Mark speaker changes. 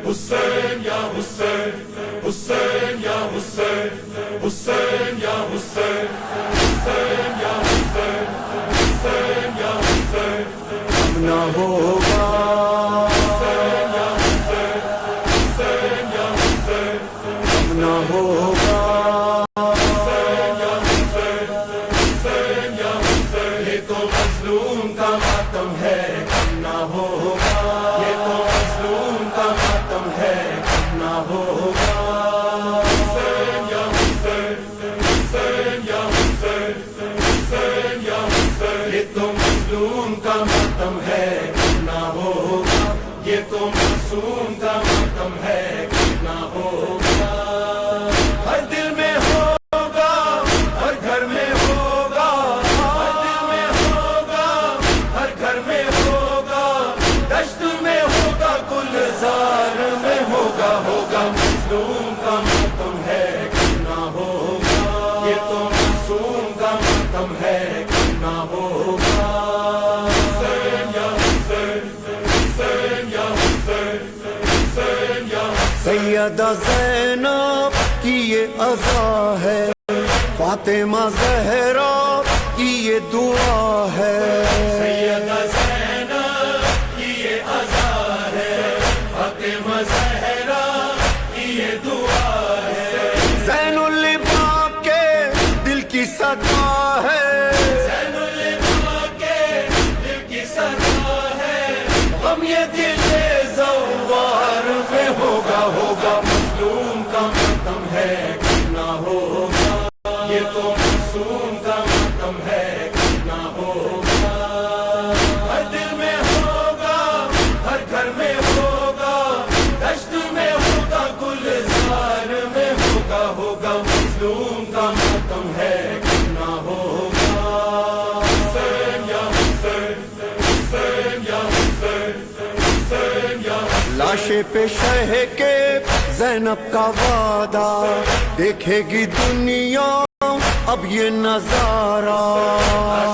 Speaker 1: حسین یا حسین حسین یا حسین حسین یا حسین حسین یا حسین حسین یا حسین
Speaker 2: نہ ہوگا
Speaker 1: حسین یا حسین حسین یا حسین
Speaker 2: نہ ہوگا
Speaker 1: حسین یا حسین حسین یا حسین یہ تو مظلوم کا ماتم ہے
Speaker 2: نہ ہوگا
Speaker 1: یہ تو مظلوم کا ماتم ہے
Speaker 2: نہ ہوگا
Speaker 1: حسین یا حسین حسین یا حسین حسین یا حسین یہ تو مظلوم کا ماتم ہے
Speaker 2: نہ ہوگا
Speaker 1: یہ تو معصوم کا ماتم ہے نہ ہوگا ہر دل میں ہوگا ہر گھر میں ہوگا ہر دل میں ہوگا ہر گھر میں ہوگا دشت میں ہوگا گلزار میں ہوگا ہوگا مظلوم کا ماتم ہے نہ ہوگا یہ تو معصوم کا ماتم ہے نہ ہوگا حسین یا حسین حسین یا حسین حسین یا
Speaker 2: سیدہ زینب کی یہ عزا ہے، فاطمہ زہرا کی یہ دعا ہے،
Speaker 1: سیدہ زینب کی یہ عزا ہے، فاطمہ زہرا کی یہ دعا ہے،
Speaker 2: زین العباد کے دل کی صدا ہے،
Speaker 1: زین العباد کے دل کی صدا ہے، غم یہ دل زوار میں ہوگا ہوگا مظلوم کا ماتم ہے نہ ہوگا یہ تو معصوم کا ماتم ہے نہ ہوگا ہر دل میں ہوگا ہر گھر میں ہوگا دشت میں ہوگا گلزار میں ہوگا ہوگا مظلوم کا ماتم ہے نہ ہوگا حسین یا حسین حسین یا حسین حسین یا
Speaker 2: لاشے پہ شہ کے زینب کا وعدہ، دیکھے گی دنیا اب یہ نظارہ،